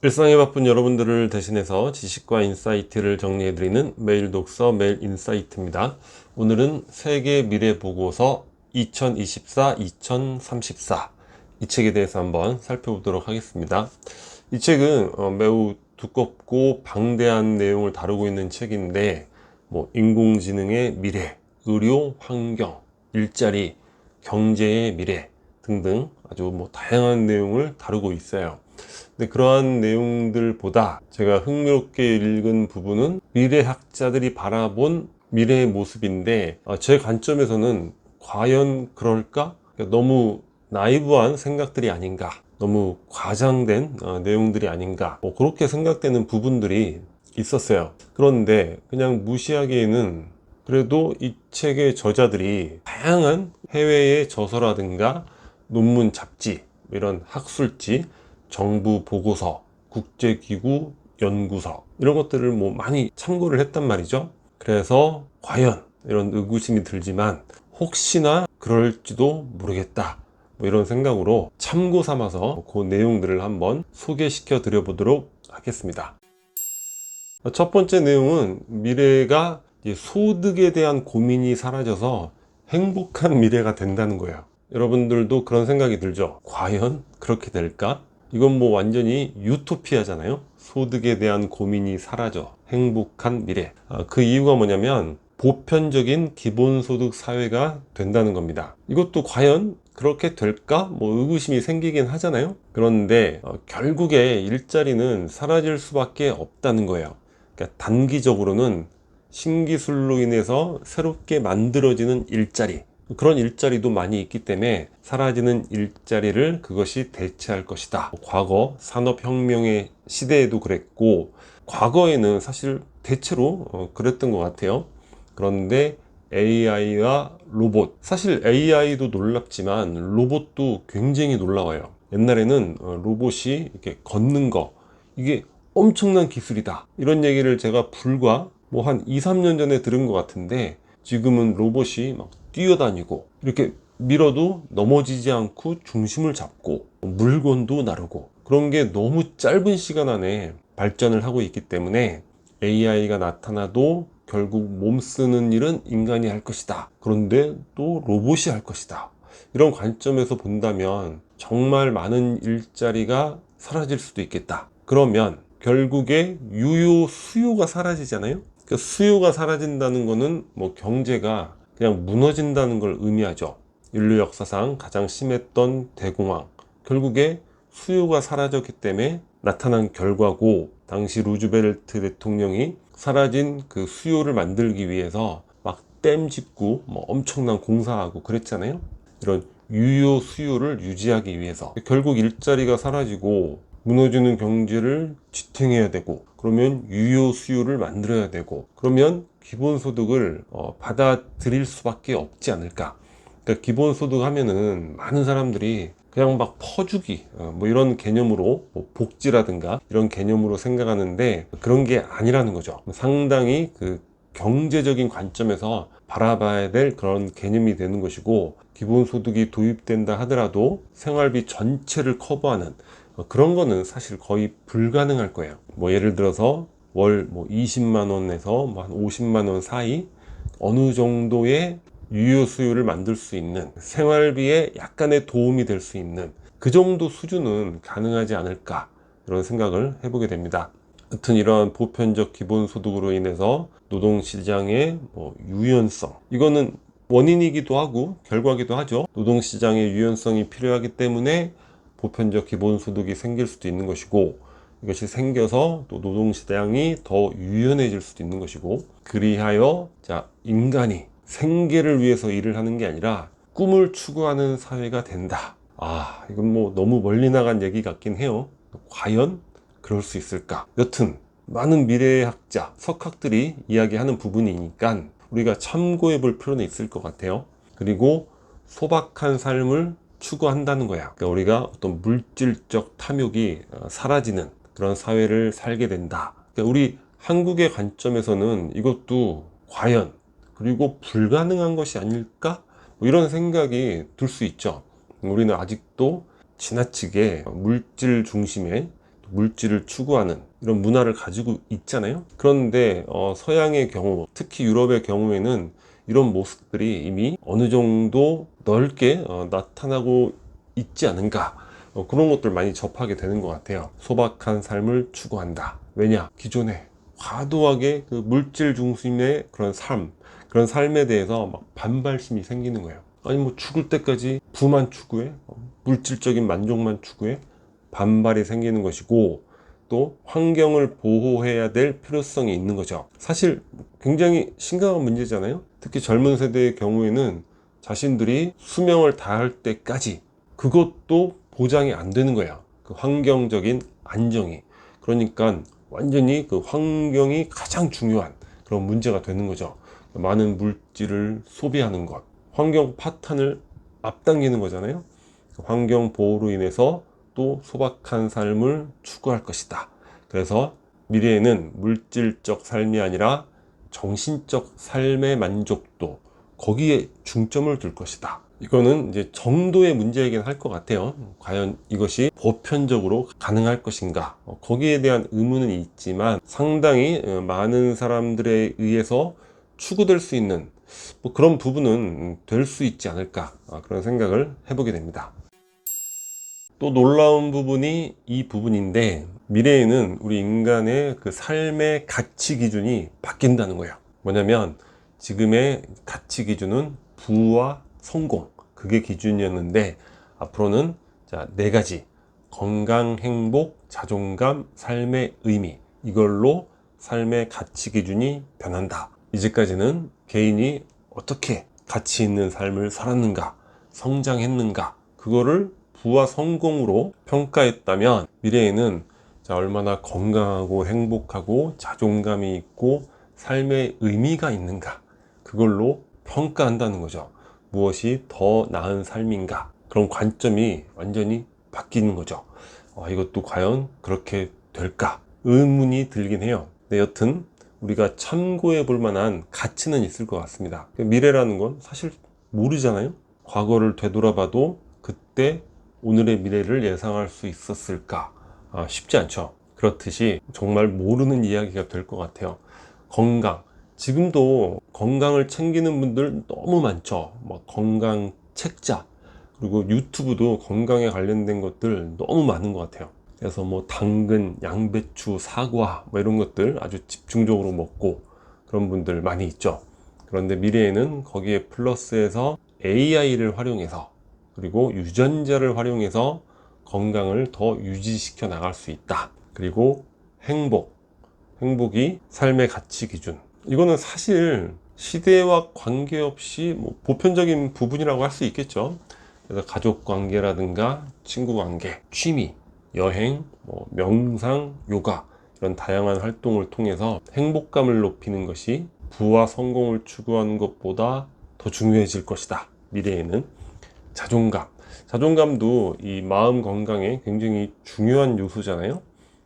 일상에 바쁜 여러분들을 대신해서 지식과 인사이트를 정리해드리는 매일 독서 매일 인사이트입니다. 오늘은 세계 미래 보고서 2024-2034 이 책에 대해서 한번 살펴보도록 하겠습니다. 이 책은 매우 두껍고 방대한 내용을 다루고 있는 책인데 인공지능의 미래, 의료, 환경, 일자리, 경제의 미래 등등 아주 다양한 내용을 다루고 있어요. 근데 그러한 내용들보다 제가 흥미롭게 읽은 부분은 미래학자들이 바라본 미래의 모습인데, 제 관점에서는 과연 그럴까? 그러니까 너무 나이브한 생각들이 아닌가, 너무 과장된 내용들이 아닌가, 그렇게 생각되는 부분들이 있었어요. 그런데 그냥 무시하기에는 그래도 이 책의 저자들이 다양한 해외의 저서라든가 논문 잡지, 이런 학술지, 정부 보고서, 국제기구 연구서 이런 것들을 많이 참고를 했단 말이죠. 그래서 과연 이런 의구심이 들지만 혹시나 그럴지도 모르겠다, 이런 생각으로 참고 삼아서 그 내용들을 한번 소개시켜 드려 보도록 하겠습니다. 첫 번째 내용은 미래가 소득에 대한 고민이 사라져서 행복한 미래가 된다는 거예요. 여러분들도 그런 생각이 들죠? 과연 그렇게 될까? 이건 완전히 유토피아잖아요. 소득에 대한 고민이 사라져 행복한 미래. 그 이유가 뭐냐면 보편적인 기본소득 사회가 된다는 겁니다. 이것도 과연 그렇게 될까? 의구심이 생기긴 하잖아요. 그런데 결국에 일자리는 사라질 수밖에 없다는 거예요. 그러니까 단기적으로는 신기술로 인해서 새롭게 만들어지는 일자리, 그런 일자리도 많이 있기 때문에 사라지는 일자리를 그것이 대체할 것이다. 과거 산업혁명의 시대에도 그랬고, 과거에는 사실 대체로 그랬던 것 같아요. 그런데 AI와 로봇, 사실 AI도 놀랍지만 로봇도 굉장히 놀라워요. 옛날에는 로봇이 이렇게 걷는 거, 이게 엄청난 기술이다, 이런 얘기를 제가 불과 한 2, 3년 전에 들은 것 같은데, 지금은 로봇이 막 뛰어다니고 이렇게 밀어도 넘어지지 않고 중심을 잡고 물건도 나르고, 그런 게 너무 짧은 시간 안에 발전을 하고 있기 때문에 AI가 나타나도 결국 몸 쓰는 일은 인간이 할 것이다, 그런데 또 로봇이 할 것이다, 이런 관점에서 본다면 정말 많은 일자리가 사라질 수도 있겠다. 그러면 결국에 유효 수요가 사라지잖아요. 그 수요가 사라진다는 거는 경제가 그냥 무너진다는 걸 의미하죠. 인류 역사상 가장 심했던 대공황, 결국에 수요가 사라졌기 때문에 나타난 결과고, 당시 루즈벨트 대통령이 사라진 그 수요를 만들기 위해서 막 댐 짓고 엄청난 공사하고 그랬잖아요. 이런 유효 수요를 유지하기 위해서 결국 일자리가 사라지고 무너지는 경제를 지탱해야 되고, 그러면 유효 수요를 만들어야 되고, 그러면 기본소득을 받아들일 수밖에 없지 않을까. 그러니까 기본소득 하면은 많은 사람들이 그냥 막 퍼주기, 이런 개념으로, 복지라든가 이런 개념으로 생각하는데, 그런 게 아니라는 거죠. 상당히 그 경제적인 관점에서 바라봐야 될 그런 개념이 되는 것이고, 기본소득이 도입된다 하더라도 생활비 전체를 커버하는 그런 거는 사실 거의 불가능할 거예요. 예를 들어서 월 20만 원에서 한 50만 원 사이 어느 정도의 유효 수요를 만들 수 있는, 생활비에 약간의 도움이 될 수 있는 그 정도 수준은 가능하지 않을까, 이런 생각을 해보게 됩니다. 하여튼 이러한 보편적 기본소득으로 인해서 노동시장의 유연성, 이거는 원인이기도 하고 결과기도 하죠. 노동시장의 유연성이 필요하기 때문에 보편적 기본소득이 생길 수도 있는 것이고, 이것이 생겨서 또 노동시장이 더 유연해질 수도 있는 것이고, 그리하여 인간이 생계를 위해서 일을 하는 게 아니라 꿈을 추구하는 사회가 된다. 이건 너무 멀리 나간 얘기 같긴 해요. 과연 그럴 수 있을까? 여튼 많은 미래학자, 석학들이 이야기하는 부분이니까 우리가 참고해 볼 필요는 있을 것 같아요. 그리고 소박한 삶을 추구한다는 거야. 그러니까 우리가 어떤 물질적 탐욕이 사라지는 그런 사회를 살게 된다. 그러니까 우리 한국의 관점에서는 이것도 과연, 그리고 불가능한 것이 아닐까? 이런 생각이 들 수 있죠. 우리는 아직도 지나치게 물질 중심의, 물질을 추구하는 이런 문화를 가지고 있잖아요. 그런데 서양의 경우, 특히 유럽의 경우에는 이런 모습들이 이미 어느 정도 넓게 나타나고 있지 않은가, 그런 것들 많이 접하게 되는 것 같아요. 소박한 삶을 추구한다. 왜냐? 기존에 과도하게 그 물질 중심의 그런 삶에 대해서 막 반발심이 생기는 거예요. 아니 뭐 죽을 때까지 부만 추구해, 물질적인 만족만 추구해, 반발이 생기는 것이고, 또 환경을 보호해야 될 필요성이 있는 거죠. 사실 굉장히 심각한 문제잖아요. 특히 젊은 세대의 경우에는 자신들이 수명을 다할 때까지 그것도 보장이 안 되는 거예요. 그 환경적인 안정이. 그러니까 완전히 그 환경이 가장 중요한 그런 문제가 되는 거죠. 많은 물질을 소비하는 것, 환경 파탄을 앞당기는 거잖아요. 환경 보호로 인해서 또 소박한 삶을 추구할 것이다. 그래서 미래에는 물질적 삶이 아니라 정신적 삶의 만족도, 거기에 중점을 둘 것이다. 이거는 이제 정도의 문제이긴 할 것 같아요. 과연 이것이 보편적으로 가능할 것인가, 거기에 대한 의문은 있지만 상당히 많은 사람들에 의해서 추구될 수 있는 뭐 그런 부분은 될 수 있지 않을까, 그런 생각을 해보게 됩니다. 또 놀라운 부분이 이 부분인데, 미래에는 우리 인간의 그 삶의 가치 기준이 바뀐다는 거예요. 뭐냐면 지금의 가치 기준은 부와 성공, 그게 기준이었는데 앞으로는 자, 네 가지: 건강, 행복, 자존감, 삶의 의미, 이걸로 삶의 가치 기준이 변한다. 이제까지는 개인이 어떻게 가치 있는 삶을 살았는가, 성장했는가, 그거를 부와 성공으로 평가했다면, 미래에는 자, 얼마나 건강하고 행복하고 자존감이 있고 삶의 의미가 있는가, 그걸로 평가한다는 거죠. 무엇이 더 나은 삶인가, 그런 관점이 완전히 바뀌는 거죠. 이것도 과연 그렇게 될까 의문이 들긴 해요. 근데 여튼 우리가 참고해 볼 만한 가치는 있을 것 같습니다. 미래라는 건 사실 모르잖아요. 과거를 되돌아봐도 그때 오늘의 미래를 예상할 수 있었을까? 쉽지 않죠. 그렇듯이 정말 모르는 이야기가 될 것 같아요. 건강, 지금도 건강을 챙기는 분들 너무 많죠. 뭐 건강 책자, 그리고 유튜브도 건강에 관련된 것들 너무 많은 것 같아요. 그래서 뭐 당근, 양배추, 사과 뭐 이런 것들 아주 집중적으로 먹고 그런 분들 많이 있죠. 그런데 미래에는 거기에 플러스해서 AI를 활용해서, 그리고 유전자를 활용해서 건강을 더 유지시켜 나갈 수 있다. 그리고 행복이 삶의 가치 기준, 이거는 사실 시대와 관계없이 뭐 보편적인 부분이라고 할 수 있겠죠. 그래서 가족 관계라든가 친구 관계, 취미, 여행, 뭐 명상, 요가, 이런 다양한 활동을 통해서 행복감을 높이는 것이 부와 성공을 추구하는 것보다 더 중요해질 것이다. 미래에는 자존감도 이 마음 건강에 굉장히 중요한 요소잖아요.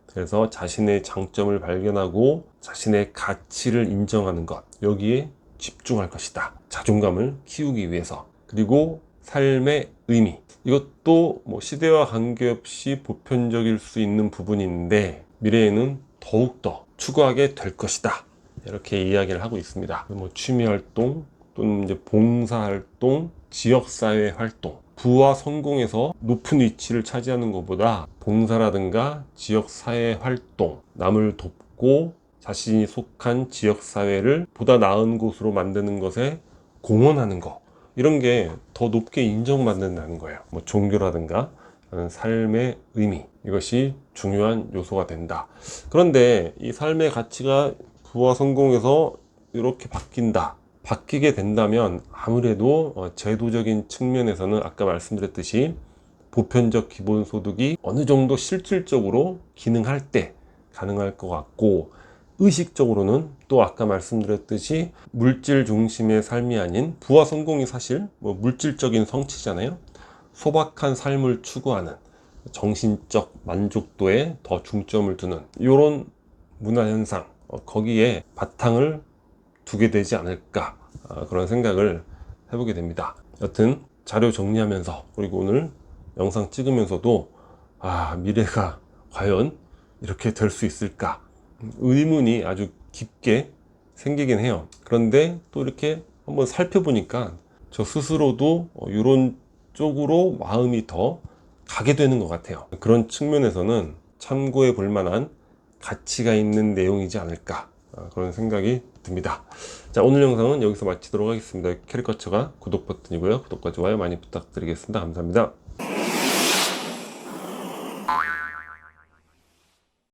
그래서 자신의 장점을 발견하고 자신의 가치를 인정하는 것, 여기에 집중할 것이다. 자존감을 키우기 위해서. 그리고 삶의 의미, 이것도 뭐 시대와 관계없이 보편적일 수 있는 부분인데 미래에는 더욱더 추구하게 될 것이다. 이렇게 이야기를 하고 있습니다. 뭐 취미 활동 또는 이제 봉사 활동, 지역사회 활동, 부와 성공에서 높은 위치를 차지하는 것보다 봉사라든가 지역사회 활동, 남을 돕고 자신이 속한 지역사회를 보다 나은 곳으로 만드는 것에 공헌하는 것, 이런 게 더 높게 인정받는다는 거예요. 뭐 종교라든가 삶의 의미, 이것이 중요한 요소가 된다. 그런데 이 삶의 가치가 부와 성공에서 이렇게 바뀌게 된다면 아무래도 제도적인 측면에서는 아까 말씀드렸듯이 보편적 기본소득이 어느 정도 실질적으로 기능할 때 가능할 것 같고, 의식적으로는 또 아까 말씀드렸듯이 물질 중심의 삶이 아닌, 부와 성공이 사실 뭐 물질적인 성취잖아요. 소박한 삶을 추구하는 정신적 만족도에 더 중점을 두는 이런 문화 현상, 거기에 바탕을 두게 되지 않을까, 그런 생각을 해보게 됩니다. 여튼 자료 정리하면서, 그리고 오늘 영상 찍으면서도 미래가 과연 이렇게 될 수 있을까? 의문이 아주 깊게 생기긴 해요. 그런데 또 이렇게 한번 살펴보니까 저 스스로도 이런 쪽으로 마음이 더 가게 되는 것 같아요. 그런 측면에서는 참고해 볼 만한 가치가 있는 내용이지 않을까, 그런 생각이 듭니다. 자, 오늘 영상은 여기서 마치도록 하겠습니다. 캐리커처가 구독 버튼이고요. 구독과 좋아요 많이 부탁드리겠습니다. 감사합니다.